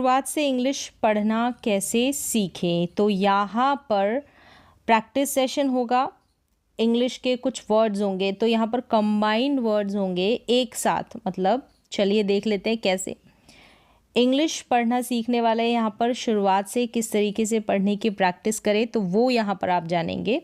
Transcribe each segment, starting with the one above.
शुरुआत से इंग्लिश पढ़ना कैसे सीखें, तो यहाँ पर प्रैक्टिस सेशन होगा। इंग्लिश के कुछ वर्ड्स होंगे, तो यहाँ पर कंबाइंड वर्ड्स होंगे एक साथ, मतलब चलिए देख लेते हैं कैसे इंग्लिश पढ़ना सीखने वाले यहाँ पर शुरुआत से किस तरीके से पढ़ने की प्रैक्टिस करें, तो वो यहाँ पर आप जानेंगे।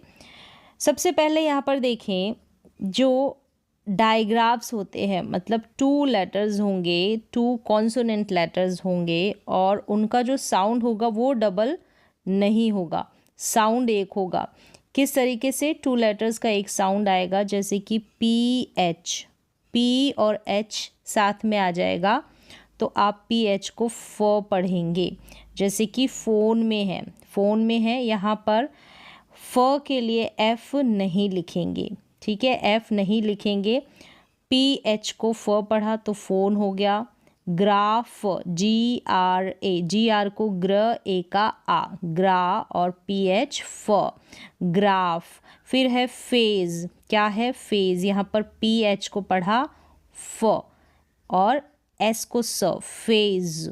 सबसे पहले यहाँ पर देखें, जो डायग्राफ्स होते हैं, मतलब 2 लेटर्स होंगे, 2 कॉन्सोनेंट लेटर्स होंगे और उनका जो साउंड होगा वो डबल नहीं होगा, साउंड एक होगा। किस तरीके से 2 लेटर्स का एक साउंड आएगा, जैसे कि PH, P और H साथ में आ जाएगा तो आप PH को फ पढ़ेंगे। जैसे कि फ़ोन में है यहाँ पर फ के लिए F नहीं लिखेंगे, ठीक है, F नहीं लिखेंगे। PH को फ पढ़ा तो फ़ोन हो गया। ग्राफ GR को ग्र ए का आ, ग्रा और PH फ, ग्राफ। फिर है फेज़, क्या है फेज़, यहाँ पर PH को पढ़ा फ और S को स, फेज़।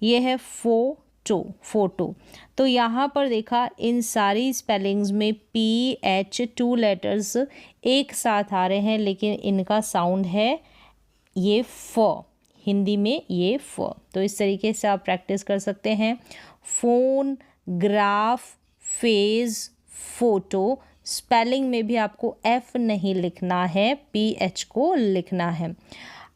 ये है फोटो। तो यहाँ पर देखा इन सारी स्पेलिंग्स में PH 2 लेटर्स एक साथ आ रहे हैं, लेकिन इनका साउंड है ये फ, हिंदी में ये फ। तो इस तरीके से आप प्रैक्टिस कर सकते हैं। Phone, graph, phase, photo. Spelling में भी आपको F नहीं लिखना है, PH को लिखना है।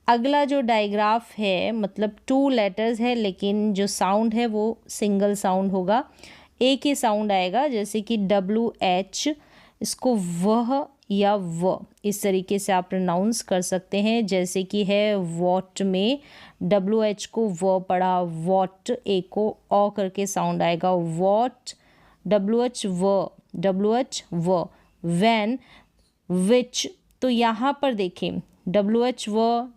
अगला जो डायग्राफ है, मतलब 2 लेटर्स है, लेकिन जो साउंड है वो सिंगल साउंड होगा, एक ही साउंड आएगा। जैसे कि WH, इसको वह या व इस तरीके से आप प्रोनाउंस कर सकते हैं। जैसे कि है वॉट में WH को व पढ़ा, वॉट, ए को ओ करके साउंड आएगा, वॉट, WH व। व्हेन, विच। तो यहाँ पर देखें WH व,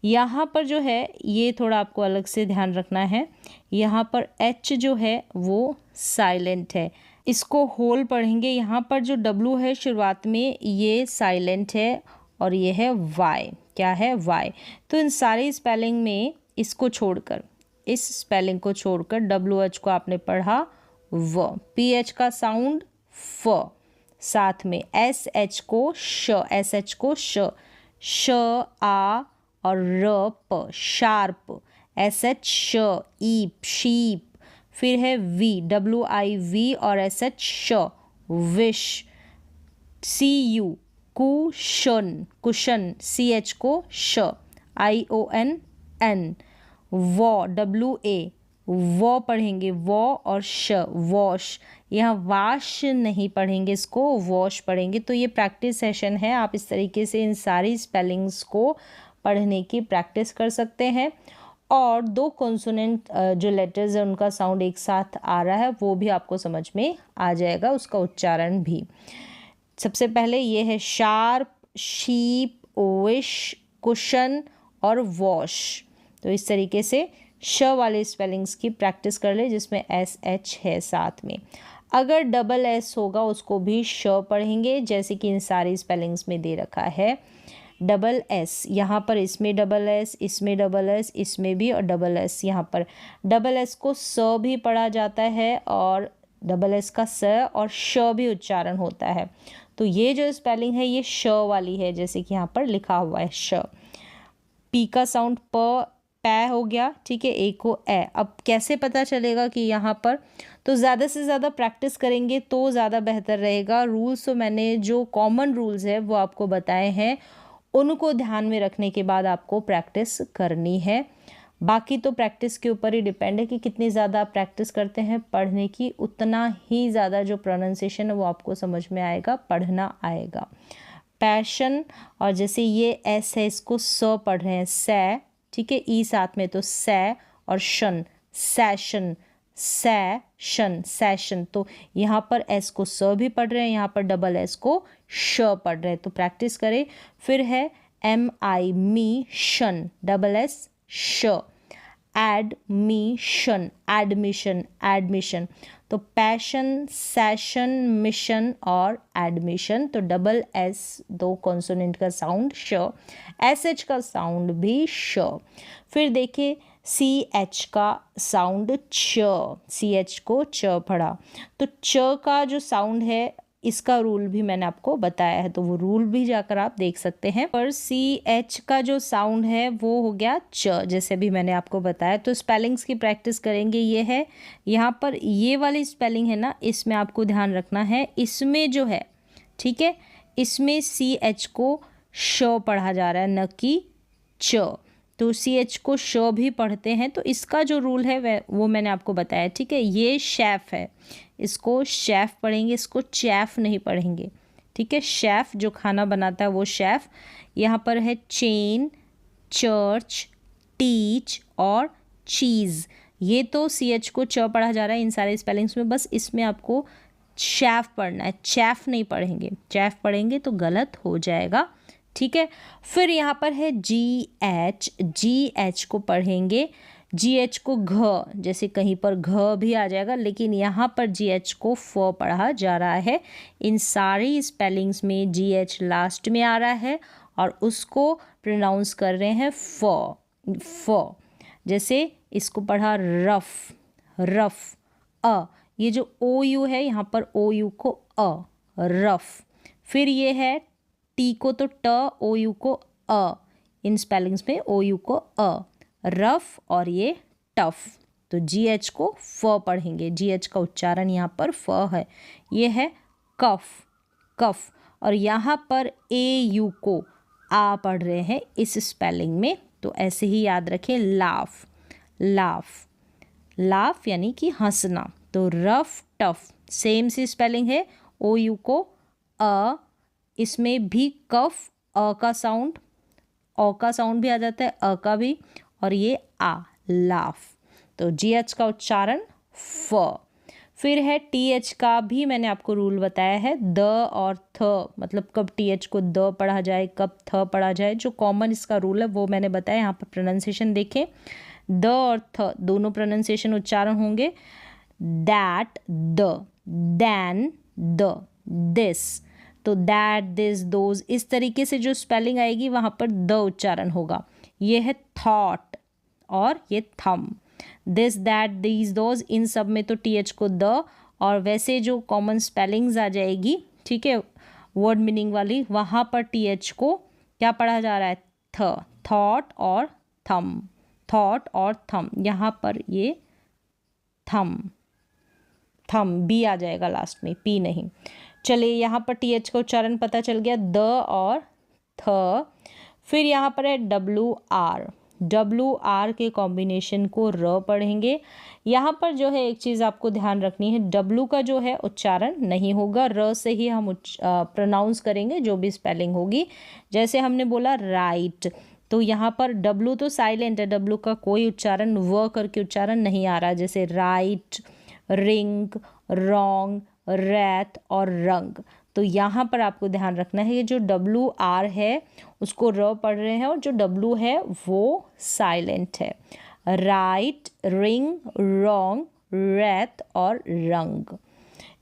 यहाँ पर जो है ये थोड़ा आपको अलग से ध्यान रखना है। यहाँ पर H जो है वो साइलेंट है, इसको होल पढ़ेंगे। यहाँ पर जो W है शुरुआत में ये साइलेंट है और ये है Y, क्या है Y। तो इन सारी स्पेलिंग में इसको छोड़कर, इस स्पेलिंग को छोड़कर WH को आपने पढ़ा व, PH का साउंड फ, साथ में SH को श, श आ और र प, शार्प। SH श, ईप, शीप। फिर है WIV और SH श, विश। CU, कुशन, CH को श, ION, WA, वो पढ़ेंगे वो और श, वॉश। यहाँ वाश नहीं पढ़ेंगे, इसको वॉश पढ़ेंगे। तो ये प्रैक्टिस सेशन है, आप इस तरीके से इन सारी स्पेलिंग्स को पढ़ने की प्रैक्टिस कर सकते हैं। और 2 कॉन्सोनेंट जो लेटर्स है उनका साउंड एक साथ आ रहा है, वो भी आपको समझ में आ जाएगा, उसका उच्चारण भी। सबसे पहले ये है शार्प, शीप, विश, कुशन और वॉश। तो इस तरीके से श वाले स्पेलिंग्स की प्रैक्टिस कर ले, जिसमें SH है साथ में। अगर SS होगा उसको भी श पढ़ेंगे, जैसे कि इन सारी स्पेलिंग्स में दे रखा है। SS, यहाँ पर इसमें SS, इसमें SS, इसमें भी और SS। यहाँ पर SS को स भी पढ़ा जाता है और SS का स और श भी उच्चारण होता है। तो ये जो स्पेलिंग है ये श वाली है, जैसे कि यहाँ पर लिखा हुआ है श। P का साउंड पै हो गया, ठीक है, ए को ए। अब कैसे पता चलेगा कि यहाँ पर, तो ज़्यादा से ज़्यादा प्रैक्टिस करेंगे तो ज़्यादा बेहतर रहेगा। रूल्स तो मैंने जो कॉमन रूल्स है वो आपको बताए हैं, उनको ध्यान में रखने के बाद आपको प्रैक्टिस करनी है। बाकी तो प्रैक्टिस के ऊपर ही डिपेंड है कि कितनी ज़्यादा आप प्रैक्टिस करते हैं पढ़ने की, उतना ही ज़्यादा जो प्रोनाउंसिएशन है वो आपको समझ में आएगा, पढ़ना आएगा। पैशन, और जैसे ये एस है इसको स पढ़ रहे हैं, सै, ठीक है, ई साथ में तो सै और शन, सैशन, सैशन। तो यहाँ पर एस को स भी पढ़ रहे हैं, यहाँ पर डबल एस को श पढ़ रहे हैं। तो प्रैक्टिस करें। फिर है MI, मी, शन, डबल एस श। Admission, admission. तो पैशन, सेशन, मिशन और एडमिशन। तो डबल एस 2 कॉन्सोनेंट का साउंड श, SH का साउंड भी श। फिर देखिए CH का साउंड च, CH को च पढ़ा। तो च का जो साउंड है इसका रूल भी मैंने आपको बताया है, तो वो रूल भी जाकर आप देख सकते हैं। पर CH का जो साउंड है वो हो गया च, जैसे भी मैंने आपको बताया। तो स्पेलिंग्स की प्रैक्टिस करेंगे। ये है यहाँ पर ये वाली स्पेलिंग है ना, इसमें आपको ध्यान रखना है, इसमें जो है, ठीक है, इसमें CH को श पढ़ा जा रहा है, न कि च। तो CH को श भी पढ़ते हैं। तो इसका जो रूल है वो मैंने आपको बताया, ठीक है। ये शेफ है, इसको शेफ पढ़ेंगे, इसको चैफ नहीं पढ़ेंगे, ठीक है। शेफ जो खाना बनाता है वो शेफ। यहाँ पर है चेन, चर्च, टीच और चीज़। ये तो CH को च पढ़ा जा रहा है इन सारे स्पेलिंग्स में, बस इसमें आपको शेफ पढ़ना है, चैफ नहीं पढ़ेंगे। चैफ पढ़ेंगे तो गलत हो जाएगा, ठीक है। फिर यहाँ पर है GH, GH को पढ़ेंगे, GH को घ, जैसे कहीं पर घ भी आ जाएगा, लेकिन यहाँ पर GH को फ पढ़ा जा रहा है। इन सारी स्पेलिंग्स में GH लास्ट में आ रहा है और उसको प्रोनाउंस कर रहे हैं फ। जैसे इसको पढ़ा रफ, रफ, अ, ये जो OU है यहाँ पर OU को अ, रफ। फिर ये है टी को तो ट, OU को अ, इन स्पेलिंग्स में OU को अ, रफ, और ये टफ। तो GH को फ पढ़ेंगे, GH का उच्चारण यहाँ पर फ है। ये है कफ, कफ। और यहाँ पर AU को आ पढ़ रहे हैं इस स्पेलिंग में, तो ऐसे ही याद रखें, लाफ, लाफ, लाफ यानी कि हंसना। तो रफ, टफ सेम सी स्पेलिंग है, OU को अ, इसमें भी कफ, अ का साउंड, ओ का साउंड भी आ जाता है, अ का भी, और ये आ, लाफ। तो GH का उच्चारण फ। फिर है TH का भी मैंने आपको रूल बताया है, द और थ, मतलब कब TH को द पढ़ा जाए, कब थ पढ़ा जाए, जो कॉमन इसका रूल है वो मैंने बताया। यहाँ पर प्रोनाउंसिएशन देखें, द और थ दोनों प्रोनाउंसिएशन उच्चारण होंगे, that, the, than, the, this. तो दैट, दिस, दोज, इस तरीके से जो स्पेलिंग आएगी वहाँ पर द उच्चारण होगा। ये है थॉट और ये थम, दिस, दैट, दीज, दोज, इन सब में तो TH को द, और वैसे जो कॉमन स्पेलिंग्स आ जाएगी, ठीक है, वर्ड मीनिंग वाली, वहाँ पर TH को क्या पढ़ा जा रहा है, थ, थॉट और थम, थॉट और थम। यहाँ पर ये थम, थम, बी आ जाएगा लास्ट में, पी नहीं। चलिए यहाँ पर TH का उच्चारण पता चल गया, द और थ। फिर यहाँ पर है WR, WR के कॉम्बिनेशन को र पढ़ेंगे। यहाँ पर जो है एक चीज़ आपको ध्यान रखनी है, W का जो है उच्चारण नहीं होगा, र से ही हम प्रोनाउंस करेंगे जो भी स्पेलिंग होगी। जैसे हमने बोला राइट, तो यहाँ पर W तो साइलेंट है, W का कोई उच्चारण व करके उच्चारण नहीं आ रहा, जैसे राइट, रिंग, रॉन्ग, रैत और रंग। तो यहाँ पर आपको ध्यान रखना है, ये जो WR है उसको र पढ़ रहे हैं, और जो W है वो साइलेंट है। राइट, रिंग, रॉन्ग, रैत और रंग।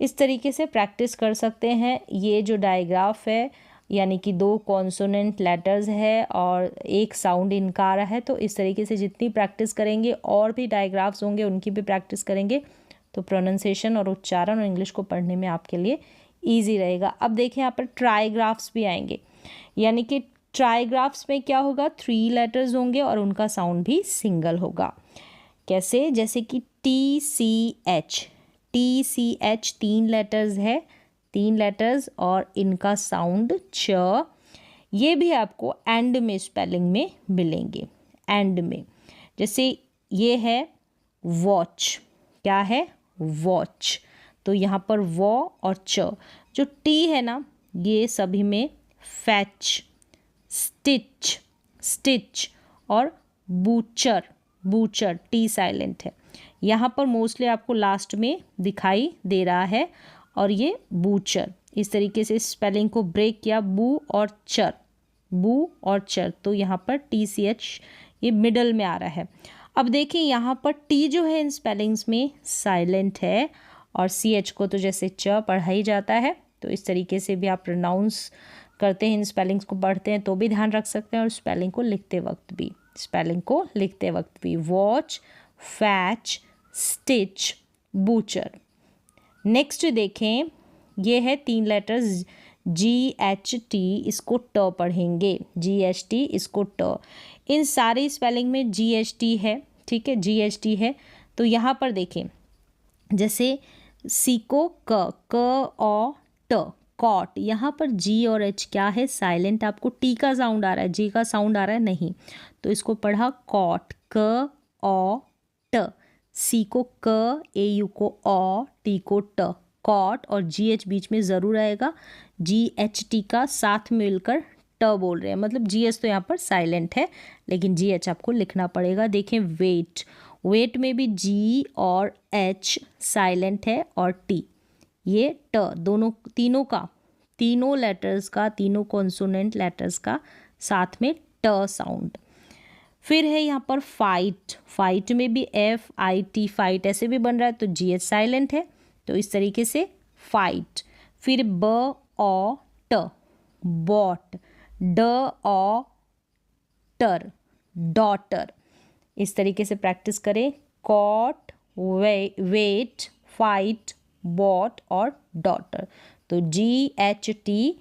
इस तरीके से प्रैक्टिस कर सकते हैं। ये जो डायग्राफ है, यानी कि 2 कॉन्सोनेंट लेटर्स है और एक साउंड इनका आ रहा है, तो इस तरीके से जितनी प्रैक्टिस करेंगे, और भी डायग्राफ्स होंगे उनकी भी प्रैक्टिस करेंगे, तो प्रोनाउंसिएशन और उच्चारण और इंग्लिश को पढ़ने में आपके लिए ईजी रहेगा। अब देखिए यहाँ पर ट्राईग्राफ्स भी आएंगे, यानी कि ट्राईग्राफ्स में क्या होगा, 3 लेटर्स होंगे और उनका साउंड भी सिंगल होगा। कैसे, जैसे कि TCH, TCH 3 लेटर्स है, 3 लेटर्स और इनका साउंड च। ये भी आपको एंड में स्पेलिंग में मिलेंगे, एंड में। जैसे ये है वॉच, क्या है, वॉच, तो यहाँ पर वो और च। जो टी है ना, ये सभी में फैच, स्टिच, स्टिच और बूचर, बूचर, टी साइलेंट है। यहाँ पर मोस्टली आपको लास्ट में दिखाई दे रहा है, और ये बूचर। इस तरीके से स्पेलिंग को ब्रेक किया, बू और चर, बू और चर। तो यहाँ पर TCH ये मिडल में आ रहा है। अब देखिए यहाँ पर टी जो है इन स्पेलिंग्स में साइलेंट है, और CH को तो जैसे च पढ़ा ही जाता है, तो इस तरीके से भी आप प्रोनाउंस करते हैं, इन स्पेलिंग्स को पढ़ते हैं तो भी ध्यान रख सकते हैं, और स्पेलिंग को लिखते वक्त भी स्पेलिंग को लिखते वक्त भी। Watch, fetch, stitch, butcher. Next देखें, ये है 3 लेटर्स GHT, इसको ट पढ़ेंगे। GHT, इसको ट। इन सारी स्पेलिंग में GHT है, ठीक है, GHT है। तो यहाँ पर देखें, जैसे सी को क ओ ट, कॉट, यहाँ पर G और H क्या है, साइलेंट। आपको टी का साउंड आ रहा है, G का साउंड आ रहा है, नहीं, तो इसको पढ़ा कॉट, क ओ ट। सी को क, ए यू को ओ, टी को ट, कॉट, और GH बीच में ज़रूर आएगा। GHT का साथ मिलकर ट बोल रहे हैं, मतलब GH तो यहाँ पर साइलेंट है, लेकिन GH आपको लिखना पड़ेगा। देखें, वेट, वेट में भी G और H साइलेंट है, और T, ये ट, तीनों लेटर्स का, तीनों कॉन्सोनेंट लेटर्स का साथ में ट साउंड। फिर है यहाँ पर फाइट, फाइट में भी FIT, फाइट ऐसे भी बन रहा है, तो GH साइलेंट है, तो इस तरीके से फाइट। फिर ब ओ ट, बॉट, ड ओ टर, डॉटर। इस तरीके से प्रैक्टिस करें, कॉट, वेट, फाइट, बॉट और डॉटर। तो GHT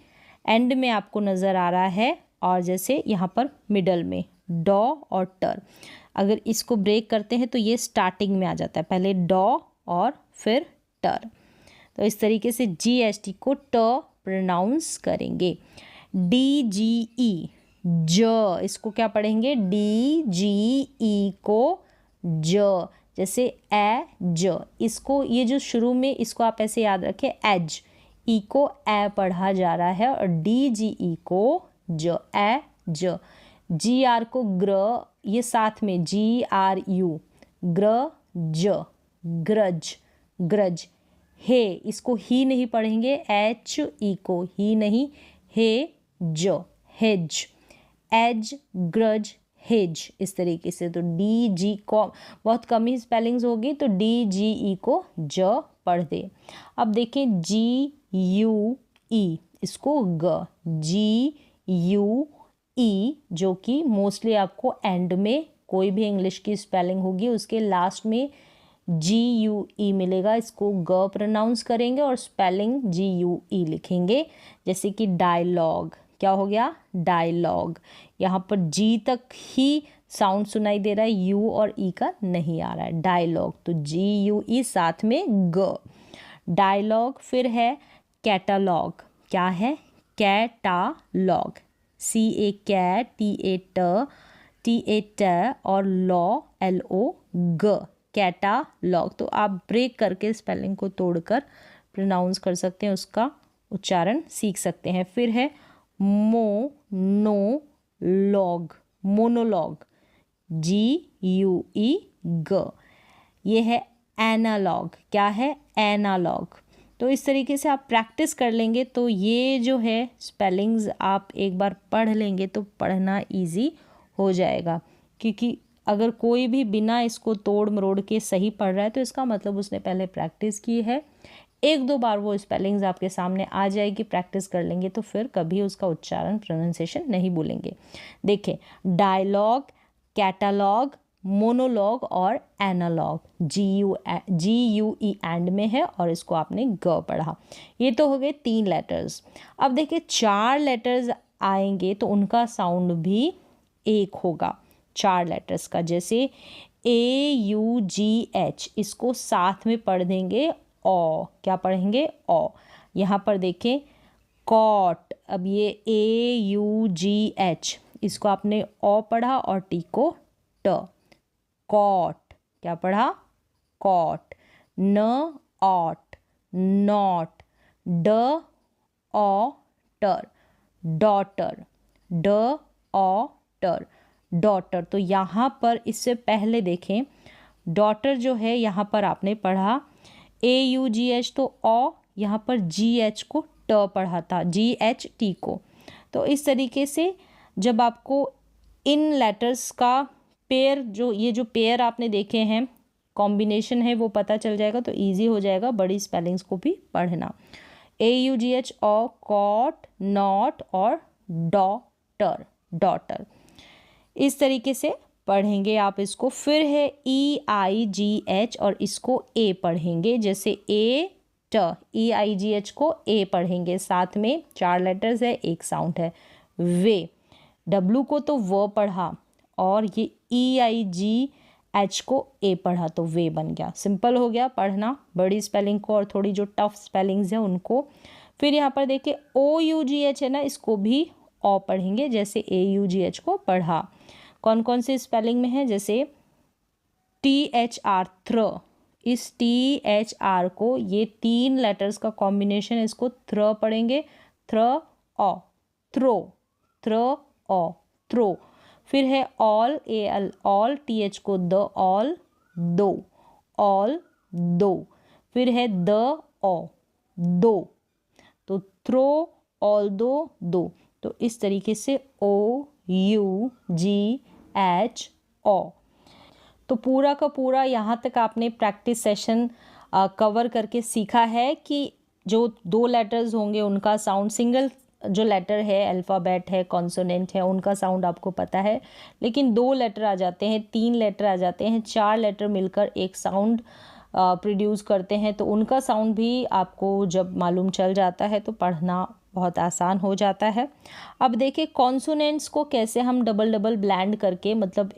एंड में आपको नज़र आ रहा है, और जैसे यहाँ पर मिडल में डॉ और टर। अगर इसको ब्रेक करते हैं तो ये स्टार्टिंग में आ जाता है, पहले डॉ और फिर टर। तो इस तरीके से GHT को ट प्रोनाउंस करेंगे। DGE, ज, इसको क्या पढ़ेंगे, DGE को ज, जैसे ए ज, इसको, ये जो शुरू में, इसको आप ऐसे याद रखें, एज, ई को ए पढ़ा जा रहा है, और DGE को ज, ए ज। GR को ग्र, ये साथ में GRU, ग्र ज, ग्रज, ग्रज। हे, इसको ही नहीं पढ़ेंगे, HE को ही नहीं, हे ज, हेज, एज, ग्रज, हेज। इस तरीके से तो DG को बहुत कम ही स्पेलिंग्स होगी, तो DGE को ज पढ़ दे। अब देखें GUE, इसको ग, GUE, जो कि मोस्टली आपको एंड में कोई भी इंग्लिश की स्पेलिंग होगी उसके लास्ट में GUE मिलेगा, इसको ग प्रोनाउंस करेंगे और स्पेलिंग GUE लिखेंगे। जैसे कि डायलॉग, क्या हो गया, डायलॉग, यहाँ पर G तक ही साउंड सुनाई दे रहा है, U और E का नहीं आ रहा है, डायलॉग, तो GUE साथ में ग, डायलॉग। फिर है कैटालॉग, क्या है, कैटालॉग, CA कैट, TA ट और लॉ, LO ग, कैटालॉग। तो आप ब्रेक करके स्पेलिंग को तोड़कर प्रोनाउंस कर सकते हैं, उसका उच्चारण सीख सकते हैं। फिर है मोनोलॉग, मोनोलॉग, GUE ग। ये है एनालॉग, क्या है, एनालॉग। तो इस तरीके से आप प्रैक्टिस कर लेंगे तो ये जो है स्पेलिंग्स आप एक बार पढ़ लेंगे तो पढ़ना इजी हो जाएगा, क्योंकि अगर कोई भी बिना इसको तोड़ मरोड़ के सही पढ़ रहा है तो इसका मतलब उसने पहले प्रैक्टिस की है। 1-2 बार वो स्पेलिंग्स आपके सामने आ जाएगी, प्रैक्टिस कर लेंगे तो फिर कभी उसका उच्चारण, प्रोनाउंसिएशन नहीं भूलेंगे। देखें, डायलॉग, कैटालॉग, मोनोलॉग और एनालॉग, GUE एंड में है और इसको आपने ग पढ़ा। ये तो हो गए 3 लेटर्स। अब देखिए 4 लेटर्स आएंगे तो उनका साउंड भी एक होगा, 4 लेटर्स का। जैसे AUGH, इसको साथ में पढ़ देंगे ओ, क्या पढ़ेंगे, ओ। यहाँ पर देखें कॉट, अब ये AUGH, इसको आपने ओ पढ़ा और टी को ट, कॉट, क्या पढ़ा, कॉट। न ऑट, नॉट, ड ओ टर, डॉटर, ड ओ टर, डॉटर। तो यहाँ पर इससे पहले देखें, डॉटर जो है यहाँ पर आपने पढ़ा AUGH तो ओ, यहाँ पर GH को ट पढ़ा था, GHT को। तो इस तरीके से जब आपको इन लेटर्स का पेयर, जो ये जो पेयर आपने देखे हैं, कॉम्बिनेशन है, वो पता चल जाएगा तो इजी हो जाएगा बड़ी स्पेलिंग्स को भी पढ़ना। AUGH ओ, कॉट, नॉट और डॉटर, डॉटर। इस तरीके से पढ़ेंगे आप इसको। फिर है EIGH और इसको A पढ़ेंगे, जैसे ए ट, EIGH को A पढ़ेंगे, साथ में 4 लेटर्स है, एक साउंड है वे। W को तो व पढ़ा और ये EIGH को A पढ़ा तो वे बन गया। सिंपल हो गया पढ़ना बड़ी स्पेलिंग को और थोड़ी जो टफ स्पेलिंग्स है उनको। फिर यहाँ पर देखिए OUGH है ना, इसको भी ओ पढ़ेंगे, जैसे AUGH को पढ़ा। कौन कौन से स्पेलिंग में है, जैसे THR थ्र, इस THR को, ये 3 लेटर्स का कॉम्बिनेशन है, इसको थ्र पढ़ेंगे, थ्र ओ, थ्रो, थ्र ओ, थ्रो। फिर है ऑल AL, ऑल TH को द, ऑल दो, ऑल दो। फिर है द ओ, दो, तो थ्रो ऑल दो, दो। तो इस तरीके से OUGH ओ। तो पूरा का पूरा यहाँ तक आपने प्रैक्टिस सेशन कवर करके सीखा है कि जो 2 लेटर्स होंगे उनका साउंड, सिंगल जो लेटर है, अल्फ़ाबेट है, कॉन्सोनेंट है, उनका साउंड आपको पता है, लेकिन 2 लेटर आ जाते हैं, 3 लेटर आ जाते हैं, 4 लेटर मिलकर एक साउंड प्रोड्यूस करते हैं, तो उनका साउंड भी आपको जब मालूम चल जाता है तो पढ़ना बहुत आसान हो जाता है। अब देखिए कॉन्सोनेंट्स को कैसे हम डबल डबल ब्लेंड करके, मतलब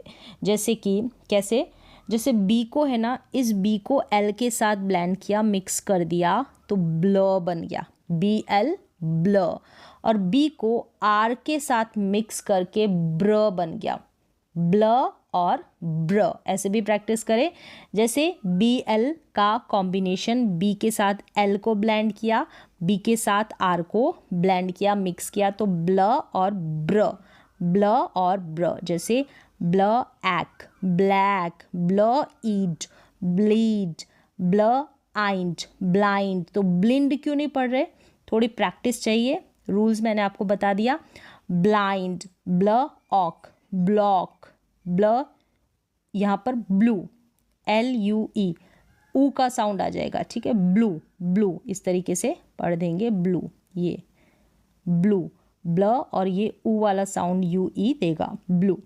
जैसे कि कैसे, जैसे बी को है ना, इस बी को एल के साथ ब्लेंड किया, मिक्स कर दिया तो ब्ल बन गया, BL ब्ल। और बी को आर के साथ मिक्स करके ब्र बन गया, ब्ल और ब्र। ऐसे भी प्रैक्टिस करें, जैसे BL का कॉम्बिनेशन, बी के साथ एल को ब्लेंड किया, बी के साथ आर को ब्लेंड किया, मिक्स किया तो ब्ल और ब्र, ब्ल और ब्र। जैसे ब्ल एक्, ब्लैक, ब्ल ईड, ब्लीड, ब्ल आइंड, ब्लाइंड। तो ब्लिंड क्यों नहीं पढ़ रहे, थोड़ी प्रैक्टिस चाहिए। रूल्स मैंने आपको बता दिया। ब्लाइंड, ब्ल ऑक, ब्लॉक, ब्ल यहाँ पर ब्लू, LUE, ऊ का साउंड आ जाएगा, ठीक है, ब्लू, ब्लू इस तरीके से पढ़ देंगे, ब्लू, ये ब्लू, ब्ल और ये ऊ वाला साउंड UE देगा, ब्लू।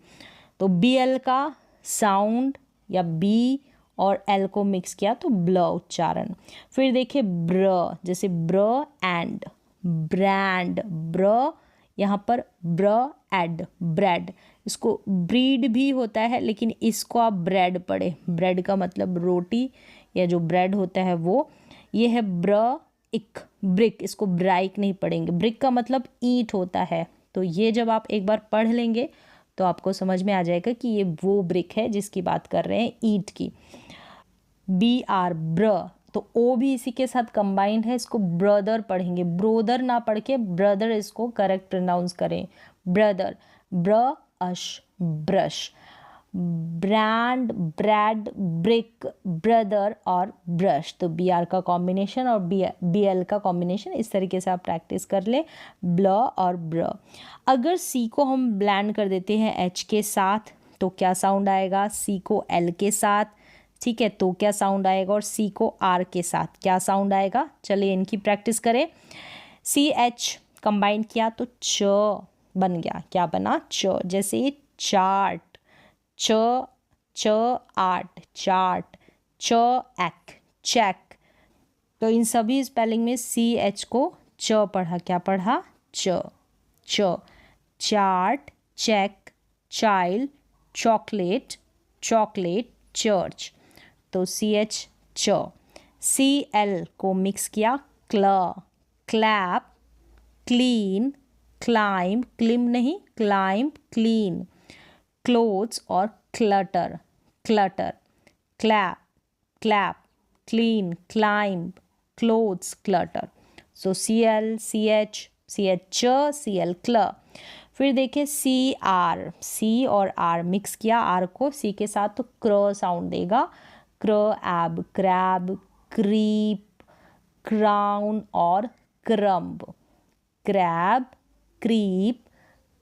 तो BL का साउंड या B और L को मिक्स किया तो ब्ल उच्चारण। फिर देखिए ब्र, जैसे ब्र एंड, ब्रांड, ब्र यहाँ पर ब्र एड, ब्रेड, इसको ब्रीड भी होता है लेकिन इसको आप ब्रेड पढ़े, ब्रेड का मतलब रोटी या जो ब्रेड होता है वो। ये है ब्र इक, ब्रिक, इसको ब्राइक नहीं पढ़ेंगे, ब्रिक का मतलब ईंट होता है। तो ये जब आप एक बार पढ़ लेंगे तो आपको समझ में आ जाएगा कि ये वो ब्रिक है जिसकी बात कर रहे हैं, ईंट की। BR ब्र, तो ओ भी इसी के साथ कंबाइंड है, इसको ब्रदर पढ़ेंगे, ब्रोदर ना पढ़ के ब्रदर इसको करेक्ट प्रोनाउंस करें, ब्रदर, ब्र अश, brush, brand, bread, brick, brother और ब्रश। तो BR का कॉम्बिनेशन और BL का कॉम्बिनेशन, इस तरीके से आप प्रैक्टिस कर ले, ब्ल और ब्र। अगर C को हम ब्लेंड कर देते हैं H के साथ तो क्या साउंड आएगा, C को L के साथ, ठीक है, तो क्या साउंड आएगा, और C को R के साथ क्या साउंड आएगा। चलिए इनकी प्रैक्टिस करें। CH कंबाइन किया तो च बन गया, क्या बना, च। जैसे चार्ट, च च आर्ट, चार्ट, च एक्, चेक। तो इन सभी स्पेलिंग में CH को च पढ़ा, क्या पढ़ा, च, च। Chart, check, child, chocolate, chocolate, church. तो CH च। CL को मिक्स किया, क्ल, क्लैप, क्लीन, क्लाइंब, क्लिम नहीं, क्लाइंब, क्लीन, क्लोथ्स और clutter, clutter, clap, clap, clean, climb, clothes, clutter. So CL, CH, CH च, CL क्ल। फिर देखिए CR, C और R मिक्स किया, R को C के साथ तो क्र साउंड देगा, क्र एब, क्रैब, क्रीप, क्राउन और क्रम्ब, क्रैब, क्रीप,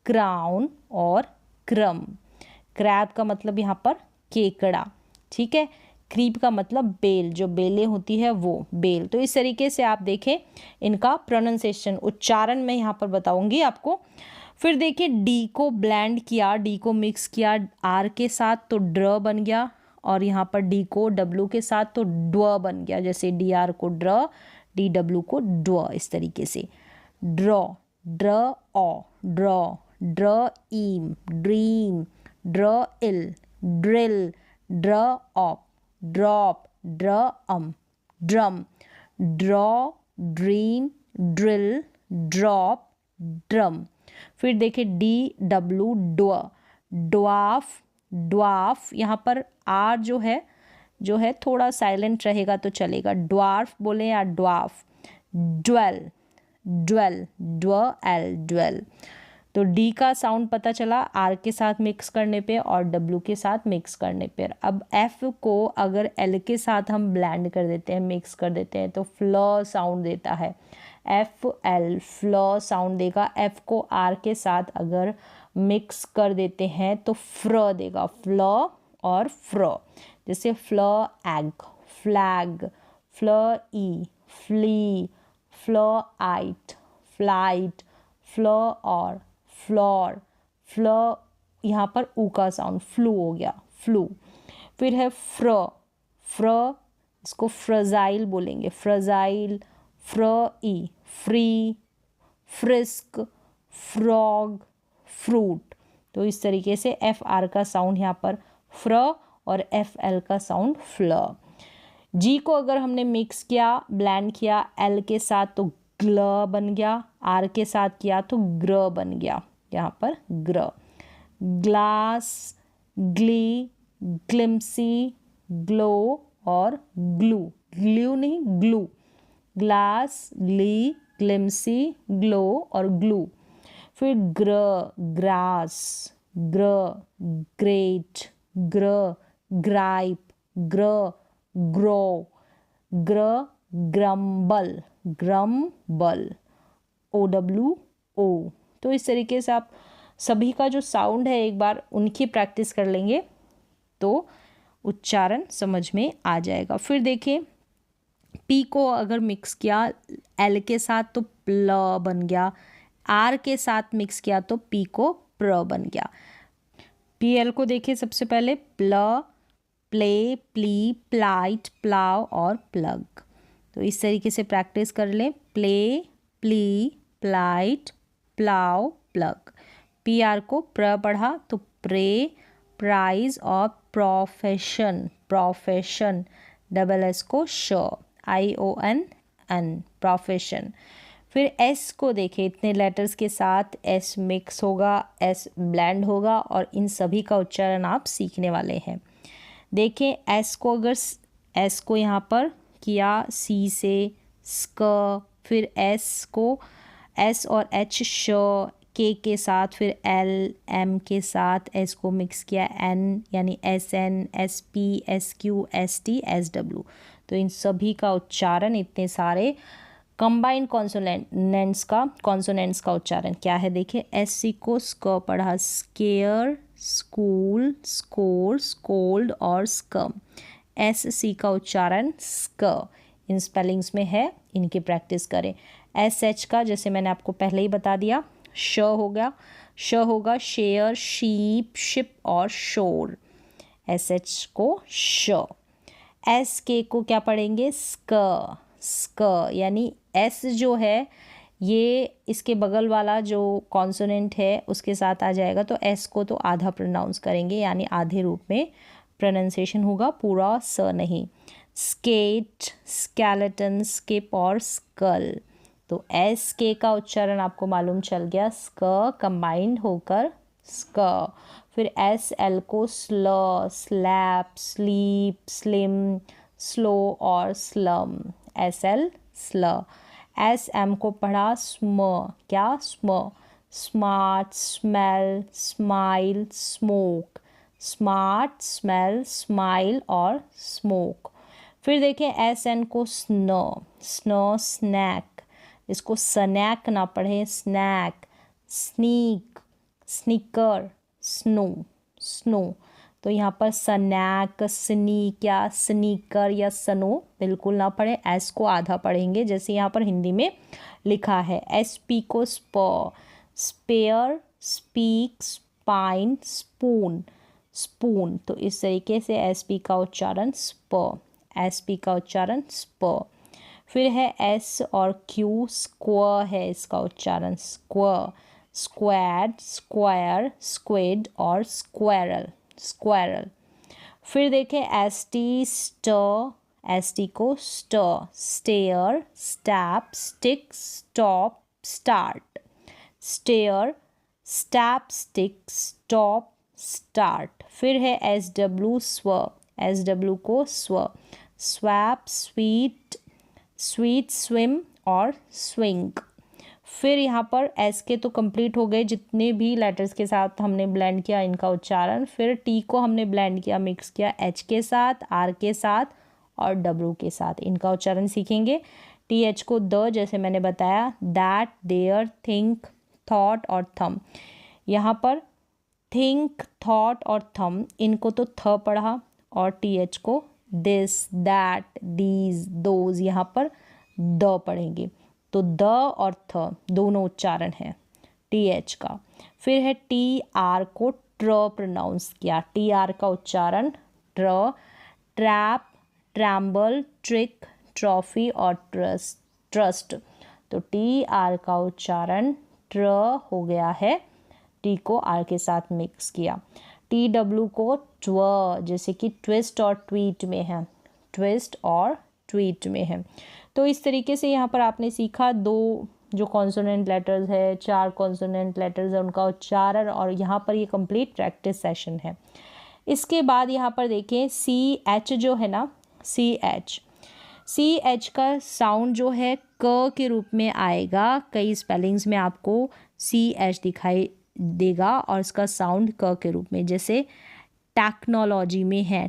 क्राउन और क्रम्ब। क्रैब का मतलब यहाँ पर केकड़ा, ठीक है, क्रीप का मतलब बेल, जो बेलें होती है वो बेल। तो इस तरीके से आप देखें इनका प्रोनाउंसिएशन, उच्चारण मैं यहाँ पर बताऊंगी आपको। फिर देखिए डी को ब्लेंड किया, डी को मिक्स किया आर के साथ तो ड्र बन गया, और यहाँ पर डी को डब्लू के साथ तो ड्व बन गया। जैसे डी आर को ड्र, डी डब्लू को ड्व, इस तरीके से ड्रॉ, ड्र ऑ, ड्रॉ, ड्र ईम, ड्रीम, ड्र इल, ड्रिल, ड्र ऑप, ड्रॉप, ड्र drum, draw, dream, drill, drop, drum. फिर देखिए डी डब्लू ड्व, ड्वाफ, ड्वाफ, यहाँ पर आर जो है थोड़ा साइलेंट रहेगा तो चलेगा, ड्वार्फ बोले या ड्वाफ। Dwell, dwell, dwell, dwell. तो डी का साउंड पता चला आर के साथ मिक्स करने पे और डब्लू के साथ मिक्स करने पे। अब एफ को अगर एल के साथ हम ब्लेंड कर देते हैं, मिक्स कर देते हैं, तो फ्ल साउंड देता है, एफ एल, फ्ल साउंड देगा। एफ को आर के साथ अगर मिक्स कर देते हैं तो फ्र देगा, फ्ल और फ्र। जैसे फ्ल एग, फ्लैग, फ्ल ई, फ्ली, फ्ल आइट, फ्लाइट, फ्ल और फ्लोर, फ्ल, यहाँ पर ऊ का साउंड फ्लू हो गया, फ्लू। फिर है फ्र, फ्र, इसको फ्रजाइल बोलेंगे, फ्रजाइल, फ्र ई, फ्री, फ्रिस्क, फ्रॉग, फ्रूट। तो इस तरीके से एफ आर का साउंड यहाँ पर फ्र और एफ एल का साउंड फ्ल। जी को अगर हमने मिक्स किया, ब्लेंड किया एल के साथ तो ग्ल बन गया, आर के साथ किया तो ग्र बन गया, यहाँ पर ग्र। ग्लास, ग्ली, ग्लिम्सी, ग्लो और ग्लू, ग्लू नहीं ग्लू, ग्लास, ग्ली, ग्लिम्सी, ग्लो और ग्लू। फिर ग्र, ग्रास, ग्र, ग्रेट, ग्र, gripe, gr, grow, gr, grumble, grumble, O W O. तो इस तरीके से आप सभी का जो साउंड है एक बार उनकी प्रैक्टिस कर लेंगे तो उच्चारण समझ में आ जाएगा। फिर देखिए पी को अगर मिक्स किया एल के साथ तो प्ल बन गया, आर के साथ मिक्स किया तो पी को प्र बन गया। पी एल को देखिए सबसे पहले pl, play, plea, plight, plough और प्लग। तो इस तरीके से प्रैक्टिस कर लें, play, plea, plight, plough, plug. P R को प्र पढ़ा तो प्रे, प्राइज और प्रोफेशन, प्रोफेशन। डबल एस को sh, I O N N, profession. फिर एस को देखें, इतने लेटर्स के साथ एस मिक्स होगा, एस ब्लेंड होगा और इन सभी का उच्चारण आप सीखने वाले हैं। देखें एस को अगर एस को यहाँ पर किया सी से स्क, फिर एस को एस और एच श, के साथ फिर एल एम के साथ एस को मिक्स किया एन यानी S N, S P, S Q, S T, S W. तो इन सभी का उच्चारण, इतने सारे कंबाइंड कॉन्सोनेंट्स का उच्चारण क्या है देखिए। एस सी को स्क पढ़ा, स्केयर, स्कूल, स्कोर, स्कोल्ड और स्कम। एस सी का उच्चारण स्क, इन स्पेलिंग्स में है, इनकी प्रैक्टिस करें। एस एच का जैसे मैंने आपको पहले ही बता दिया श हो गया, श होगा शेयर, शीप, शिप और शोर। एस एच को श। एस के को क्या पढ़ेंगे स्क, स्क यानी एस जो है ये इसके बगल वाला जो कॉन्सोनेंट है उसके साथ आ जाएगा तो एस को तो आधा प्रोनाउंस करेंगे यानी आधे रूप में प्रोनाउंसिएशन होगा, पूरा स नहीं। स्केट, स्केलेटन, स्किप और स्कल। तो एस के का उच्चारण आपको मालूम चल गया, स्क कंबाइंड होकर स्क। फिर एस एल को sl, slap, sleep, slim, slow और slum. S L sl. S M को पढ़ा स्म, क्या sm, smart, smell, smile, smoke. Smart, smell, smile और स्मोक। फिर देखें एस एन को स्नो, स्नो, स्नैक, इसको स्नैक ना पढ़े, snack. Sneak, sneaker, snow, snow. तो यहाँ पर स्नैक, स्नीक या स्नीकर या स्नो बिल्कुल ना पढ़े, एस को आधा पढ़ेंगे जैसे यहाँ पर हिंदी में लिखा है। एस पी को sp, spare, speak, spine, spoon, spoon. तो इस तरीके से एस पी का उच्चारण स्प, एस पी का उच्चारण स्प। फिर है एस और क्यू, स्क्व है इसका उच्चारण स्क्व, स्क्वैड, स्क्वायर, स्क्विड और स्क्वायरल, स्क्वायरल। फिर देखें एस टी, स्टर, एस टी को स्टर, stair, step, stick, stop, start, stair, step, stick, stop, start. फिर है एस डब्ल्यू, स्व, एस डब्ल्यू को स्व, स्वैप, स्वीट, स्वीट, स्विम और स्विंग। फिर यहाँ पर एस के तो कंप्लीट हो गए जितने भी लेटर्स के साथ हमने ब्लेंड किया इनका उच्चारण। फिर टी को हमने ब्लेंड किया, मिक्स किया एच के साथ, आर के साथ और डब्ल्यू के साथ, इनका उच्चारण सीखेंगे। टी एच को द, जैसे मैंने बताया, दैट, देयर, थिंक, थॉट और थम। यहाँ पर थिंक, थॉट और थम, इनको तो थ पढ़ा और टी एच को दिस, दैट, दीज, दोज, यहाँ पर द पढ़ेंगे। तो द और थ दोनों उच्चारण है टी एच का। फिर है टी आर को ट्र प्रोनाउंस किया, टी आर का उच्चारण ट्र, ट्रैप, ट्रैम्बल, ट्रिक, ट्रॉफी और ट्रस्ट, ट्रस्ट। तो टी आर का उच्चारण ट्र हो गया है, टी को आर के साथ मिक्स किया। टी डब्ल्यू को ट्व, जैसे कि ट्विस्ट और ट्वीट में है, ट्विस्ट और ट्वीट में है। तो इस तरीके से यहाँ पर आपने सीखा दो जो कॉन्सोनेंट लेटर्स है, चार कॉन्सोनेंट लेटर्स है, उनका उच्चारण, और यहाँ पर ये कंप्लीट प्रैक्टिस सेशन है। इसके बाद यहाँ पर देखें सी एच जो है ना, सी एच का साउंड जो है क के रूप में आएगा। कई स्पेलिंग्स में आपको सी एच दिखाई देगा और इसका साउंड क के रूप में, जैसे टेक्नोलॉजी में है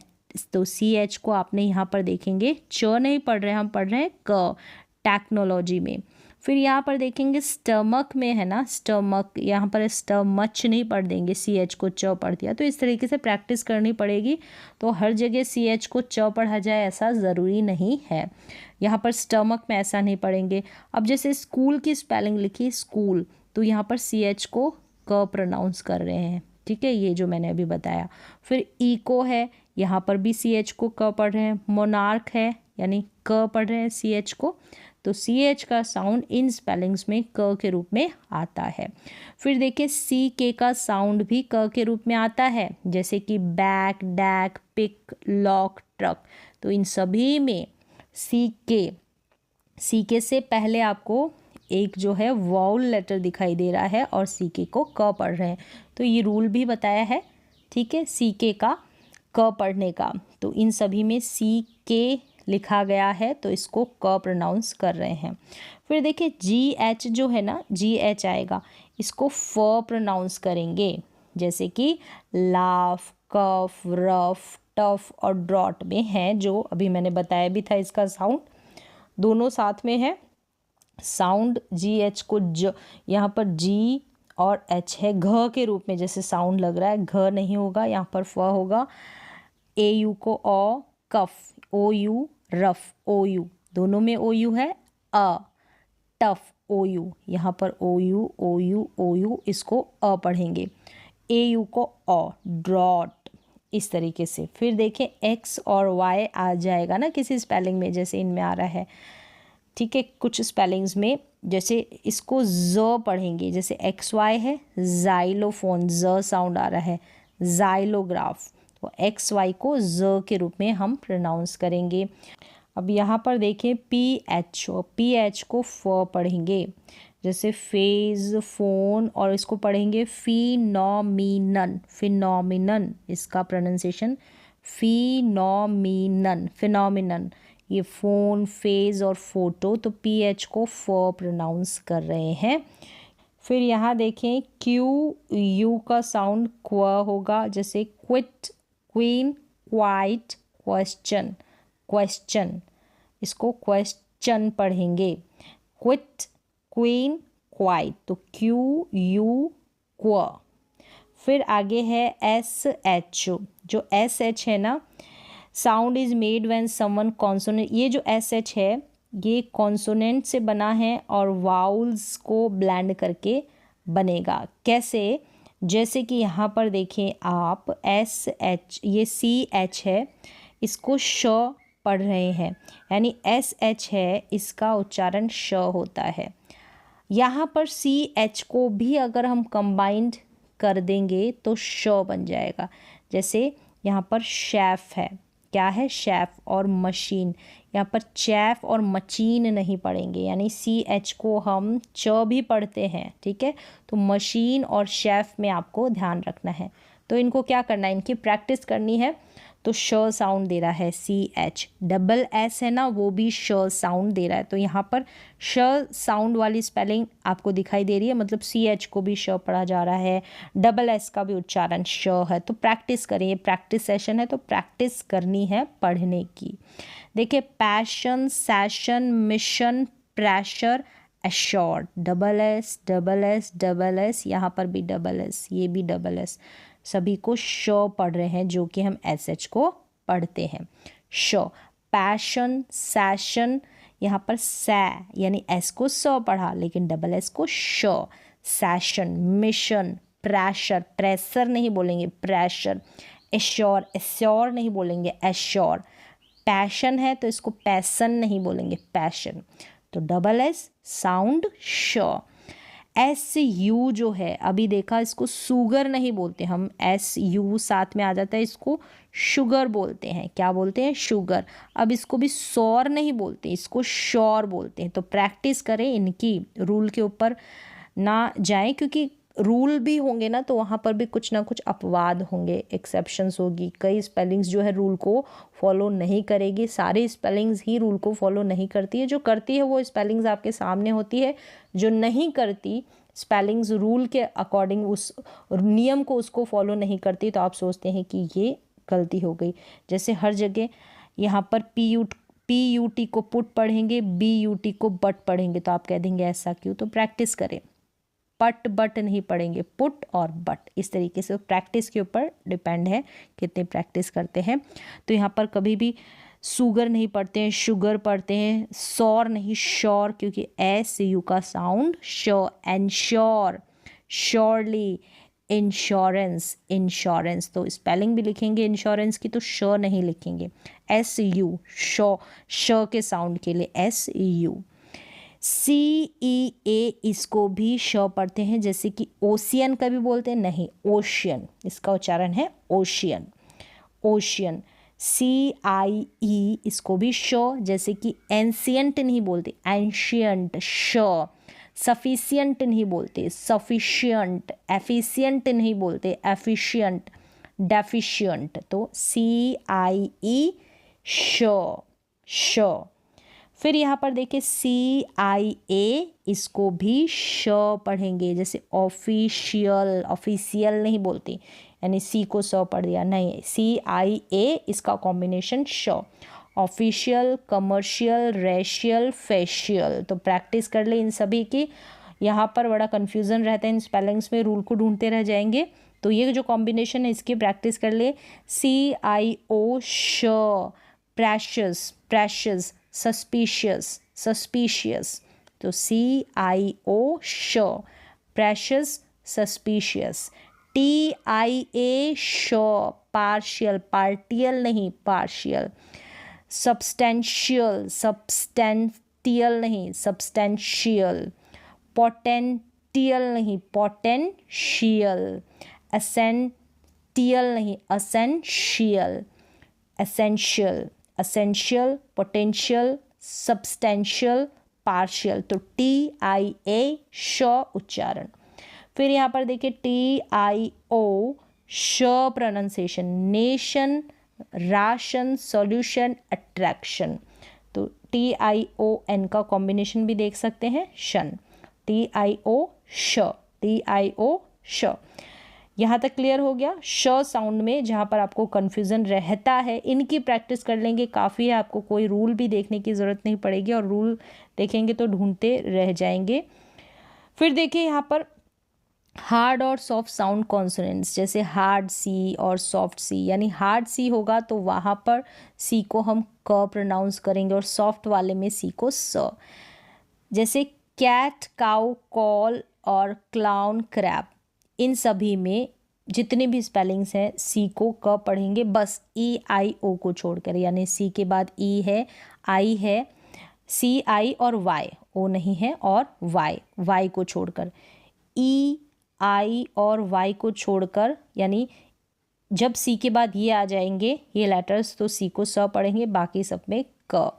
तो सी एच को आपने यहाँ पर देखेंगे च नहीं पढ़ रहे, हम पढ़ रहे हैं क, टेक्नोलॉजी में। फिर यहाँ पर देखेंगे स्टमक में है ना, स्टमक, यहाँ पर स्टमच नहीं पढ़ देंगे, सी एच को च पढ़ दिया। तो इस तरीके से प्रैक्टिस करनी पड़ेगी। तो हर जगह सी एच को च पढ़ा जाए ऐसा ज़रूरी नहीं है, यहाँ पर स्टमक में ऐसा नहीं पढ़ेंगे। अब जैसे स्कूल की स्पेलिंग लिखी स्कूल, तो यहाँ पर सी एच को क प्रोनाउंस कर रहे हैं, ठीक है, ये जो मैंने अभी बताया। फिर इको है, यहाँ पर भी सी एच को क पढ़ रहे हैं। मोनार्क है यानी क पढ़ रहे हैं सी एच को, तो सी एच का साउंड इन स्पेलिंग्स में क के रूप में आता है। फिर देखिए सी के का साउंड भी क के रूप में आता है, जैसे कि back, deck, pick, lock, truck. तो इन सभी में सी के से पहले आपको एक जो है वाउल लेटर दिखाई दे रहा है और सी के को क पढ़ रहे हैं। तो ये रूल भी बताया है, ठीक है, सी के का क पढ़ने का। तो इन सभी में सी के लिखा गया है तो इसको क प्रोनाउंस कर रहे हैं। फिर देखिए जी एच जो है ना, जी एच आएगा, इसको फ प्रोनाउंस करेंगे, जैसे कि लाफ, कफ, रफ, टफ और ड्रॉट में है, जो अभी मैंने बताया भी था। इसका साउंड दोनों साथ में है, साउंड जी एच को ज, यहाँ पर जी और एच है घ के रूप में, जैसे साउंड लग रहा है, घ नहीं होगा, यहाँ पर फ होगा। ए यू को ओ, कफ, ओ यू, रफ, ओ यू, दोनों में ओ यू है। अ, टफ, ओ यू, यहाँ पर O U, O U, O U, इसको अ पढ़ेंगे। ए यू को ओ, ड्रॉट, इस तरीके से। फिर देखें एक्स और वाई आ जाएगा ना किसी स्पेलिंग में, जैसे इनमें आ रहा है, ठीक है। कुछ स्पेलिंग्स में जैसे इसको ज पढ़ेंगे, जैसे एक्स वाई है, जाइलोफोन, ज साउंड आ रहा है, जाइलोग्राफ, तो एक्स वाई को ज के रूप में हम प्रोनाउंस करेंगे। अब यहाँ पर देखें पी एच को फ पढ़ेंगे, जैसे फेज, फोन, और इसको पढ़ेंगे फिनोमिनन, फिनोमिनन, इसका प्रोनाउंसिएशन फिनोमिनन, फिनोमिनन। ये फ़ोन, फेज और फोटो, तो पी एच को फ प्रोनाउंस कर रहे हैं। फिर यहाँ देखें क्यू यू का साउंड क्व होगा, जैसे quit, queen, quite, question, question, इसको क्वेश्चन पढ़ेंगे। क्विट, क्वीन, क्वाइट, तो क्यू यू क्व। फिर आगे है एस एच, जो एस एच है ना, sound is made when someone consonant, ये जो एस एच है ये कॉन्सोनेंट से बना है और वाउल्स को ब्लेंड करके बनेगा। कैसे? जैसे कि यहाँ पर देखें आप SH, ये CH है, इसको श पढ़ रहे हैं, यानी SH है, इसका उच्चारण श होता है। यहाँ पर CH को भी अगर हम कंबाइंड कर देंगे तो श बन जाएगा। जैसे यहाँ पर शेफ है, क्या है? शेफ। और मशीन, यहाँ पर चैफ और मशीन नहीं पढ़ेंगे, यानी CH को हम च भी पढ़ते हैं, ठीक है। तो मशीन और शेफ में आपको ध्यान रखना है। तो इनको क्या करना है, इनकी प्रैक्टिस करनी है। तो श साउंड दे रहा है CH, डबल S है ना, वो भी श साउंड दे रहा है। तो यहाँ पर श साउंड वाली स्पेलिंग आपको दिखाई दे रही है, मतलब CH को भी श पढ़ा जा रहा है, डबल S का भी उच्चारण श है। तो प्रैक्टिस करें, ये प्रैक्टिस सेशन है, तो प्रैक्टिस करनी है पढ़ने की। देखिए, passion, session, mission, pressure, assured, double S, double S, double S, यहाँ पर भी डबल S, ये भी डबल S, सभी को श पढ़ रहे हैं, जो कि हम SH को पढ़ते हैं। श, पैशन, सेशन, यहाँ पर सै, यानी S को स पढ़ा, लेकिन डबल S को श। सेशन, मिशन, प्रेशर, प्रेशर नहीं बोलेंगे, प्रेशर। एश्योर, एश्योर नहीं बोलेंगे, एश्योर। पैशन है तो इसको पैसन नहीं बोलेंगे, पैशन। तो डबल S साउंड श। SU जो है, अभी देखा, इसको सुगर नहीं बोलते हम, SU साथ में आ जाता है, इसको शुगर बोलते हैं। क्या बोलते हैं? शुगर। अब इसको भी सौर नहीं बोलते, इसको शौर बोलते हैं। तो प्रैक्टिस करें, इनकी रूल के ऊपर ना जाएं, क्योंकि रूल भी होंगे ना तो वहाँ पर भी कुछ ना कुछ अपवाद होंगे, एक्सेप्शंस होगी। कई स्पेलिंग्स जो है रूल को फॉलो नहीं करेगी, सारी स्पेलिंग्स ही रूल को फॉलो नहीं करती है। जो करती है वो स्पेलिंग्स आपके सामने होती है, जो नहीं करती स्पेलिंग्स रूल के अकॉर्डिंग, उस नियम को, उसको फॉलो नहीं करती, तो आप सोचते हैं कि ये गलती हो गई। जैसे हर जगह यहाँ पर PUT को पुट पढ़ेंगे, BUT को बट पढ़ेंगे, तो आप कह देंगे ऐसा क्यों? तो प्रैक्टिस करें, पट बट नहीं पढ़ेंगे, पुट और बट, इस तरीके से। प्रैक्टिस के ऊपर डिपेंड है कितनी प्रैक्टिस करते हैं। तो यहाँ पर कभी भी सुगर नहीं पढ़ते हैं, शुगर पढ़ते हैं, सौर नहीं श्योर, क्योंकि SU का साउंड श। Ensure, surely, insurance, insurance. तो स्पेलिंग भी लिखेंगे इंश्योरेंस की, तो श नहीं लिखेंगे, SU, श के साउंड के लिए SU। CEA, इसको भी श पढ़ते हैं, जैसे कि ओशियन का भी बोलते हैं, नहीं, ओशियन, इसका उच्चारण है ओशियन, ओशियन। CIE, इसको भी श, जैसे कि एंशियंट नहीं बोलते, एंशियंट, श। सफिशियंट नहीं बोलते, सफिशियंट। एफिशियंट नहीं बोलते, एफिशियंट। डेफिशियंट। तो CIE, श। फिर यहाँ पर देखिए CIA, इसको भी श पढ़ेंगे, जैसे ऑफिशियल, ऑफिशियल नहीं बोलती, यानी सी को स पढ़ दिया, नहीं, CIA, इसका कॉम्बिनेशन श। Official, commercial, racial, facial. तो प्रैक्टिस कर ले इन सभी की। यहाँ पर बड़ा कन्फ्यूज़न रहता है इन स्पेलिंग्स में, रूल को ढूंढते रह जाएंगे। तो ये जो कॉम्बिनेशन है इसकी प्रैक्टिस कर ले। CIO, श। Precious, precious, suspicious, suspicious। तो CIO, श, precious, suspicious। TIA, श, partial, partial नहीं, partial। substantial, substantial नहीं, substantial। potential नहीं, potential। essential नहीं, essential। essential, essential, potential, substantial, partial। तो TIA, श उच्चारण। फिर यहाँ पर देखिए TIO, श pronunciation, nation, ration, solution, attraction. तो TION का कॉम्बिनेशन भी देख सकते हैं, शन। TIO, श, TIO, श। यहाँ तक क्लियर हो गया। श साउंड में जहाँ पर आपको कन्फ्यूज़न रहता है, इनकी प्रैक्टिस कर लेंगे, काफ़ी है, आपको कोई रूल भी देखने की ज़रूरत नहीं पड़ेगी, और रूल देखेंगे तो ढूंढते रह जाएंगे। फिर देखिए यहाँ पर हार्ड और सॉफ्ट साउंड कॉन्सोनेंट्स, जैसे हार्ड सी और सॉफ्ट सी, यानी हार्ड सी होगा तो वहाँ पर सी को हम क प्रोनाउंस करेंगे, और सॉफ्ट वाले में सी को स। जैसे कैट, काउ, कॉल और क्लाउन क्रैब, इन सभी में जितने भी स्पेलिंग्स हैं सी को क पढ़ेंगे, बस ई आई ओ को छोड़कर, यानी सी के बाद ई है, आई है, सी आई और वाई, ओ नहीं है, और वाई, वाई को छोड़कर, ई आई और वाई को छोड़कर, यानी जब सी के बाद ये आ जाएंगे ये लेटर्स तो सी को स पढ़ेंगे, बाकी सब में क।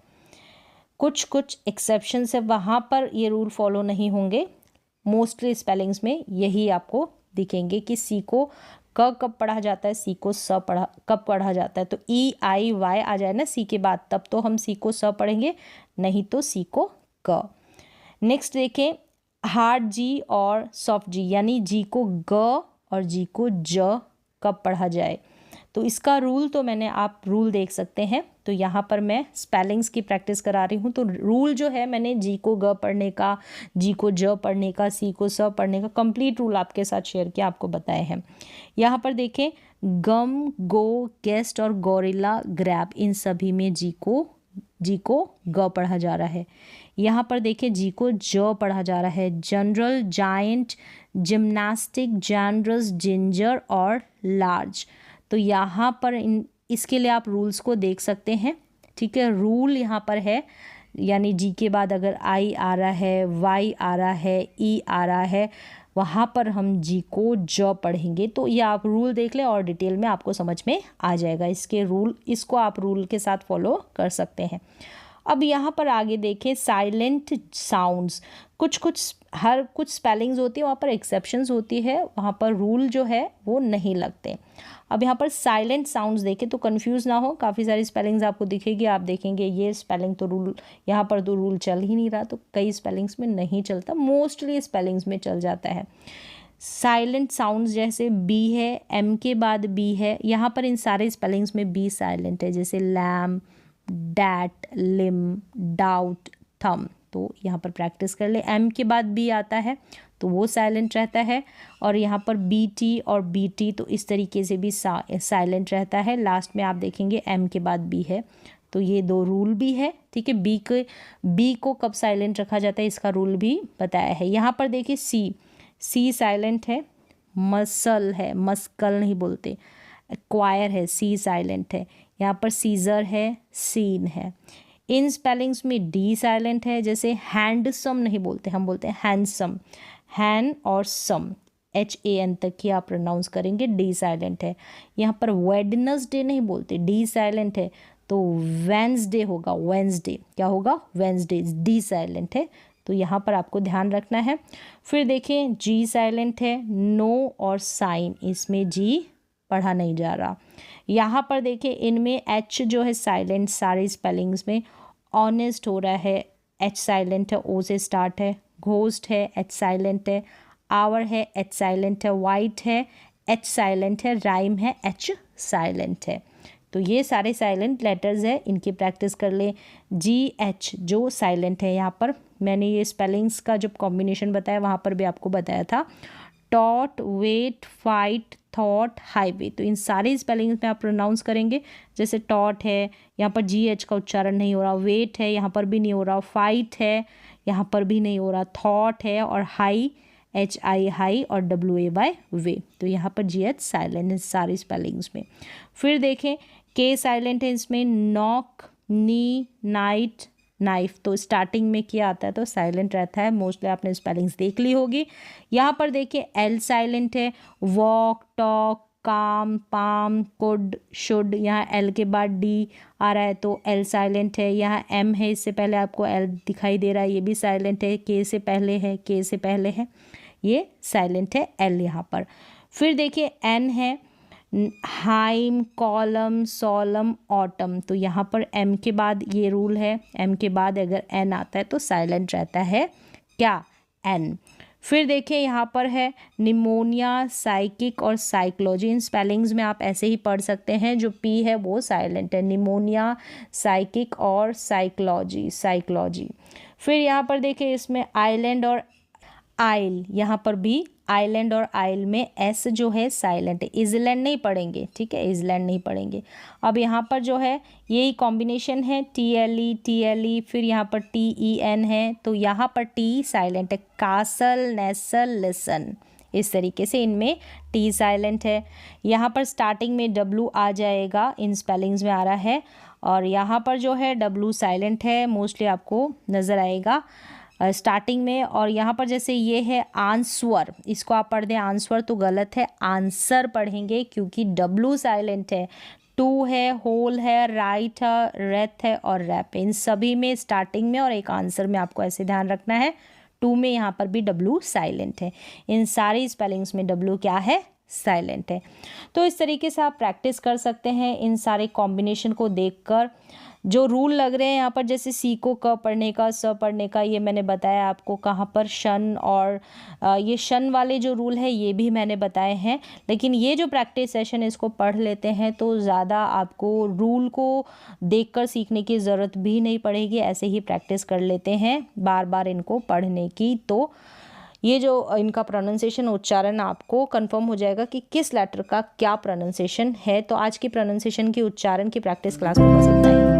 कुछ कुछ एक्सेप्शंस है, वहाँ पर ये रूल फॉलो नहीं होंगे, मोस्टली स्पेलिंग्स में यही आपको दिखेंगे कि सी को क कब पढ़ा जाता है, सी को स पढ़ा कब पढ़ा जाता है। तो ई आई वाई आ जाए ना सी के बाद, तब तो हम सी को स पढ़ेंगे, नहीं तो सी को क। नेक्स्ट देखें, हार्ड जी और सॉफ्ट जी, यानी जी को ग और जी को ज कब पढ़ा जाए। तो इसका रूल तो मैंने, आप रूल देख सकते हैं, तो यहाँ पर मैं स्पेलिंग्स की प्रैक्टिस करा रही हूँ। तो रूल जो है मैंने जी को ग पढ़ने का, जी को ज पढ़ने का, सी को स पढ़ने का कंप्लीट रूल आपके साथ शेयर किया, आपको बताए हैं। यहाँ पर देखें, गम, गो, गेस्ट और गोरिल्ला ग्रैब, इन सभी में जी को ग पढ़ा जा रहा है। यहाँ पर देखिए जी को ज पढ़ा जा रहा है। जनरल, जायंट, जिम्नास्टिक, जानरस, जिंजर और लार्ज, तो यहाँ पर इसके लिए आप रूल्स को देख सकते हैं, ठीक है। रूल यहाँ पर है, यानी जी के बाद अगर आई आ रहा है, वाई आ रहा है, ई आ रहा है, वहाँ पर हम जी को ज पढ़ेंगे। तो ये आप रूल देख लें और डिटेल में आपको समझ में आ जाएगा इसके रूल, इसको आप रूल के साथ फॉलो कर सकते हैं। अब यहाँ पर आगे देखें, साइलेंट साउंड्स, हर कुछ स्पेलिंग्स होती है, वहाँ पर एक्सेप्शंस होती है, वहाँ पर रूल जो है वो नहीं लगते। अब यहाँ पर साइलेंट साउंड्स देखें तो कंफ्यूज ना हो, काफ़ी सारी स्पेलिंग्स आपको दिखेगी, आप देखेंगे ये स्पेलिंग तो रूल, यहाँ पर तो रूल चल ही नहीं रहा, तो कई स्पेलिंग्स में नहीं चलता, मोस्टली स्पेलिंग्स में चल जाता है। साइलेंट साउंड्स जैसे बी है, एम के बाद बी है, यहाँ पर इन सारे स्पेलिंग्स में बी साइलेंट है, जैसे लैम, डैट, लिम, डाउट, थम, तो यहाँ पर प्रैक्टिस कर ले। एम के बाद बी आता है तो वो साइलेंट रहता है, और यहाँ पर बी टी और बी टी तो इस तरीके से भी साइलेंट रहता है। लास्ट में आप देखेंगे एम के बाद बी है, तो ये दो रूल भी है, ठीक है। बी को कब साइलेंट रखा जाता है इसका रूल भी बताया है। यहाँ पर देखिए सी साइलेंट है, मसल है, मस्कल नहीं बोलते, एक्वायर है, सी साइलेंट है। यहाँ पर सीजर है, सीन है। इन स्पेलिंग्स में डी साइलेंट है, जैसे हैंडसम नहीं बोलते, हम बोलते हैं हैंडसम, हैंड और सम, HAN तक ही आप प्रोनाउंस करेंगे, डी साइलेंट है। यहाँ पर वेडनेसडे नहीं बोलते, डी साइलेंट है, तो वेंसडे होगा, वेंसडे क्या होगा, वेंसडे, डी साइलेंट है, तो यहाँ पर आपको ध्यान रखना है। फिर देखें जी साइलेंट है, नो और साइन, इसमें जी पढ़ा नहीं जा रहा। यहाँ पर देखिए इनमें एच जो है साइलेंट, सारे स्पेलिंग्स में। ऑनेस्ट हो रहा है, एच साइलेंट है, ओ से स्टार्ट है। घोस्ट है, एच साइलेंट है। आवर है, एच साइलेंट है। वाइट है, एच साइलेंट है। राइम है, एच साइलेंट है। तो ये सारे साइलेंट लेटर्स है, इनकी प्रैक्टिस कर ले। GH जो साइलेंट है, यहाँ पर मैंने ये स्पेलिंग्स का जब कॉम्बिनेशन बताया वहाँ पर भी आपको बताया था। Taught, wait, fight, thought, highway, तो इन सारे स्पेलिंग्स में आप प्रोनाउंस करेंगे। जैसे टॉट है, यहाँ पर GH का उच्चारण नहीं हो रहा। वेट है, यहाँ पर भी नहीं हो रहा। फाइट है, यहाँ पर भी नहीं हो रहा। थॉट है, और हाई, HI हाई, और WAY वे, तो यहाँ पर GH साइलेंट है सारी स्पेलिंग्स में। फिर देखें K साइलेंट है इसमें। नॉक, नी, नाइट, नाइफ, तो स्टार्टिंग में क्या आता है तो साइलेंट रहता है, मोस्टली आपने स्पेलिंग्स देख ली होगी। यहाँ पर देखिए L साइलेंट है। वॉक, टॉक, काम, पाम, कुड, शुड, यहाँ L के बाद D आ रहा है तो L साइलेंट है। यहाँ M है, इससे पहले आपको L दिखाई दे रहा है, ये भी साइलेंट है। K से पहले है, K से पहले है, ये साइलेंट है L यहाँ पर। फिर देखिए N है, हाइम, कॉलम, सोलम, ऑटम, तो यहाँ पर M के बाद ये रूल है, M के बाद अगर N आता है तो साइलेंट रहता है क्या, N। फिर देखिए यहाँ पर है निमोनिया, साइकिक और साइकोलॉजी, इन स्पेलिंग्स में आप ऐसे ही पढ़ सकते हैं, जो P है वो साइलेंट है, निमोनिया, साइकिक और साइकोलॉजी। फिर यहाँ पर देखिए इसमें आइलैंड और आइल, यहाँ पर भी आइलैंड और आइल में एस जो है साइलेंट है, इजलैंड नहीं पढ़ेंगे, ठीक है, इजलैंड नहीं पढ़ेंगे। अब यहाँ पर जो है यही कॉम्बिनेशन है, टी एल ई, फिर यहाँ पर TEN है, तो यहाँ पर टी साइलेंट है, कासल, नेसल, लिसन, इस तरीके से इनमें टी साइलेंट है। यहाँ पर स्टार्टिंग में W आ जाएगा, इन स्पेलिंग्स में आ रहा है, और यहाँ पर जो है W साइलेंट है, मोस्टली आपको नज़र आएगा स्टार्टिंग में। और यहाँ पर जैसे ये है आंसवर, इसको आप पढ़ दें आंसवर तो गलत है, आंसर पढ़ेंगे क्योंकि W साइलेंट है। टू है, होल है, राइट है, रेथ है और रैप, इन सभी में स्टार्टिंग में और एक आंसर में आपको ऐसे ध्यान रखना है। टू में यहाँ पर भी W साइलेंट है, इन सारी स्पेलिंग्स में W क्या है, साइलेंट है। तो इस तरीके से आप प्रैक्टिस कर सकते हैं इन सारे कॉम्बिनेशन को देखकर। जो रूल लग रहे हैं यहाँ पर, जैसे सी को क पढ़ने का, स पढ़ने का, ये मैंने बताया आपको कहाँ पर, शन और ये शन वाले जो रूल है ये भी मैंने बताए हैं। लेकिन ये जो प्रैक्टिस सेशन इसको पढ़ लेते हैं तो ज़्यादा आपको रूल को देखकर सीखने की ज़रूरत भी नहीं पड़ेगी, ऐसे ही प्रैक्टिस कर लेते हैं बार बार इनको पढ़ने की, तो ये जो इनका प्रोनाउंसिएशन, उच्चारण आपको कंफर्म हो जाएगा कि किस लेटर का क्या प्रोनाउंसिएशन है। तो आज की प्रोनाउंसिएशन की, उच्चारण की प्रैक्टिस क्लास में बस इतना ही।